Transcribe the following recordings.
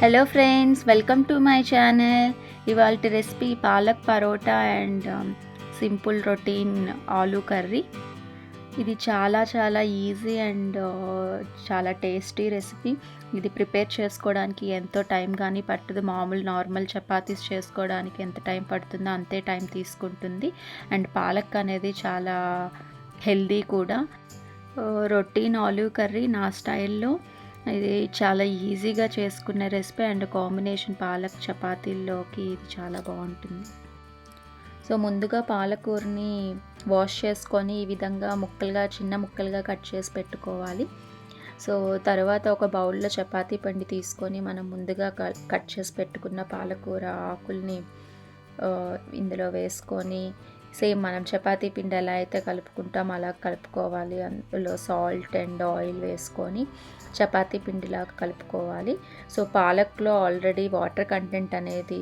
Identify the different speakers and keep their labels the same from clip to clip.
Speaker 1: Hello friends, welcome to my channel. ఇవాల్టి recipe palak paratha and simple routine aloo curry. ఇది చాలా easy and చాలా tasty recipe. ఇది ప్రిపేర్ చేసుకోవడానికి ఎంతో టైం కానీ పట్టదు. నార్మల్ చపాతీస్ చేసుకోవడానికి ఎంత టైం పడుతుందో అంతే టైం తీసుకుంటుంది. అండ్ పాలక్ అనేది చాలా హెల్దీ కూడా. రొటీన్ ఆలూ కర్రీ నా స్టైల్లో ఇది చాలా ఈజీగా చేసుకునే రెసిపీ అండ్ కాంబినేషన్ పాలక్ చపాతీల్లోకి ఇది చాలా బాగుంటుంది. సో ముందుగా పాలకూరని వాష్ చేసుకొని ఈ విధంగా చిన్న ముక్కలుగా కట్ చేసి పెట్టుకోవాలి. సో తర్వాత ఒక బౌల్లో చపాతీ పిండి తీసుకొని మనం ముందుగా కట్ చేసి పెట్టుకున్న పాలకూర ఆకుల్ని ఇందులో వేసుకొని సేమ్ మనం చపాతీ పిండి ఎలా అయితే కలుపుకుంటాం అలా కలుపుకోవాలి. అందులో సాల్ట్ అండ్ ఆయిల్ వేసుకొని చపాతీ పిండిలాగా కలుపుకోవాలి. సో పాలక్లో ఆల్రెడీ వాటర్ కంటెంట్ అనేది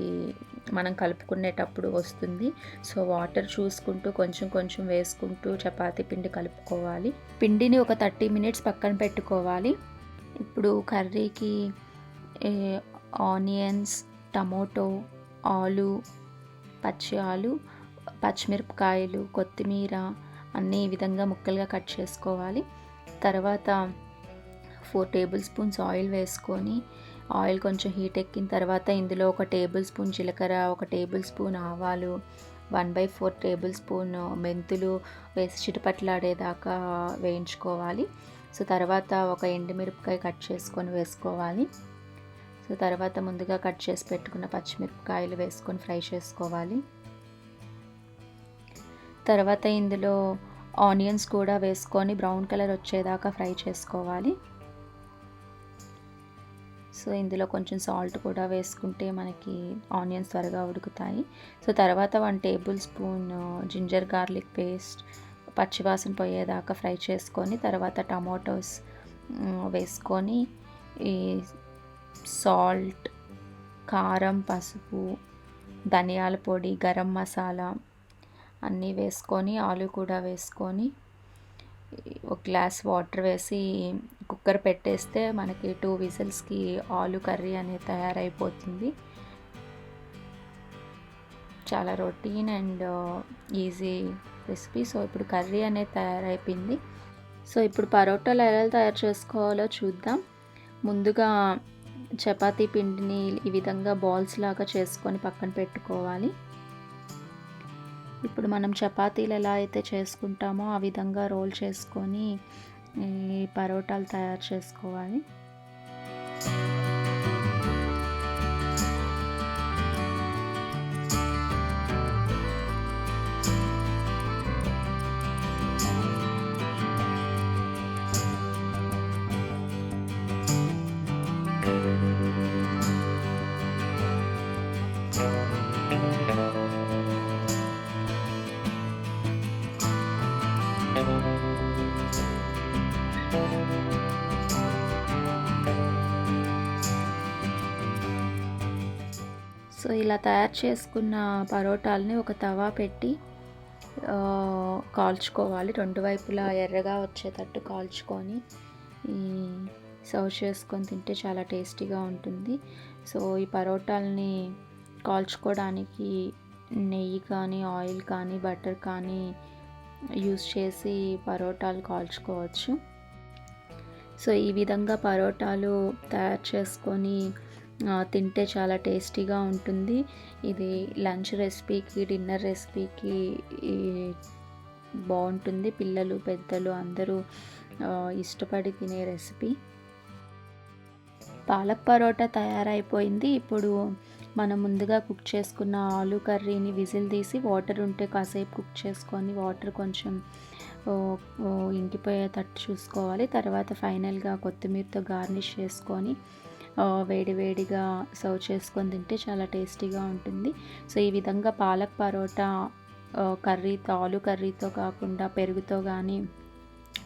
Speaker 1: మనం కలుపుకునేటప్పుడు వస్తుంది. సో వాటర్ చూసుకుంటూ కొంచెం వేసుకుంటూ చపాతీ పిండి కలుపుకోవాలి. పిండిని ఒక 30 మినిట్స్ పక్కన పెట్టుకోవాలి. ఇప్పుడు కర్రీకి ఆనియన్స్, టమోటో, ఆలు, పచ్చిమిరపకాయలు, కొత్తిమీర అన్నీ ఈ విధంగా ముక్కలుగా కట్ చేసుకోవాలి. తర్వాత 4 టేబుల్ స్పూన్స్ ఆయిల్ వేసుకొని ఆయిల్ కొంచెం హీట్ ఎక్కిన తర్వాత ఇందులో 1 టేబుల్ స్పూన్ జీలకర్ర, 1 టేబుల్ స్పూన్ ఆవాలు, 1/4 టేబుల్ స్పూన్ మెంతులు వేసి చిటపట్లాడేదాకా వేయించుకోవాలి. సో తర్వాత ఒక ఎండుమిరపకాయ కట్ చేసుకొని వేసుకోవాలి. సో తర్వాత ముందుగా కట్ చేసి పెట్టుకున్న పచ్చిమిరపకాయలు వేసుకొని ఫ్రై చేసుకోవాలి. తర్వాత ఇందులో ఆనియన్స్ కూడా వేసుకొని బ్రౌన్ కలర్ వచ్చేదాకా ఫ్రై చేసుకోవాలి. సో ఇందులో కొంచెం సాల్ట్ కూడా వేసుకుంటే మనకి ఆనియన్స్ త్వరగా ఉడుకుతాయి. సో తర్వాత 1 tablespoon ginger garlic paste పచ్చివాసన పోయేదాకా ఫ్రై చేసుకొని తర్వాత టమాటోస్ వేసుకొని ఈ సాల్ట్, కారం, పసుపు, ధనియాల పొడి, గరం మసాలా అన్నీ వేసుకొని ఆలు కూడా వేసుకొని 1 గ్లాస్ వాటర్ వేసి కుక్కర్ పెట్టేస్తే మనకి 2 విజిల్స్కి ఆలు కర్రీ అనేది తయారైపోతుంది. చాలా routine and easy recipe. So ఇప్పుడు కర్రీ అనేది తయారైపోయింది. సో ఇప్పుడు పరోటాలు ఎలా తయారు చేసుకోవాలో చూద్దాం. ముందుగా చపాతీ పిండిని ఈ విధంగా బాల్స్ లాగా చేసుకొని పక్కన పెట్టుకోవాలి. ఇప్పుడు మనం చపాతీలు ఎలా అయితే చేసుకుంటామో ఆ విధంగా రోల్ చేసుకొని పరోటాలు తయారు చేసుకోవాలి. సో ఇలా తయారు చేసుకున్న పరోటాలని ఒక తవా పెట్టి కాల్చుకోవాలి. 2 వైపులా ఎర్రగా వచ్చేటట్టు కాల్చుకొని సర్వ్ చేసుకొని తింటే చాలా టేస్టీగా ఉంటుంది. సో ఈ పరోటాలని కాల్చుకోవడానికి నెయ్యి కానీ, ఆయిల్ కానీ, బటర్ కానీ యూస్ చేసి పరోటాలు కాల్చుకోవచ్చు. సో ఈ విధంగా పరోటాలు తయారు చేసుకొని తింటే చాలా టేస్టీగా ఉంటుంది. ఇది లంచ్ రెసిపీకి, డిన్నర్ రెసిపీకి బాగుంటుంది. పిల్లలు, పెద్దలు అందరూ ఇష్టపడి తినే రెసిపీ. పాలక్ పరోటా తయారైపోయింది. ఇప్పుడు మనం ముందుగా కుక్ చేసుకున్న ఆలూ కర్రీని విజిల్ తీసి వాటర్ ఉంటే కాసేపు కుక్ చేసుకొని వాటర్ కొంచెం ఇంకిపోయేటట్టు చూసుకోవాలి. తర్వాత ఫైనల్గా కొత్తిమీరతో గార్నిష్ చేసుకొని వేడిగా సర్వ్ చేసుకొని తింటే చాలా టేస్టీగా ఉంటుంది. సో ఈ విధంగా పాలక్ పరోటా కర్రీతో, ఆలూ కర్రీతో కాకుండా పెరుగుతో కానీ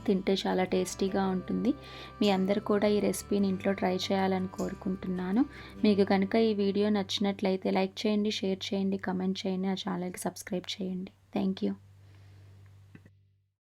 Speaker 1: తింటే చాలా టేస్టీగా ఉంటుంది. మీ అందరు కూడా ఈ రెసిపీని ఇంట్లో ట్రై చేయాలని కోరుకుంటున్నాను. మీకు కనుక ఈ వీడియో నచ్చినట్లయితే లైక్ చేయండి, షేర్ చేయండి, కమెంట్ చేయండి, నా ఛానల్కి సబ్స్క్రైబ్ చేయండి. Thank you.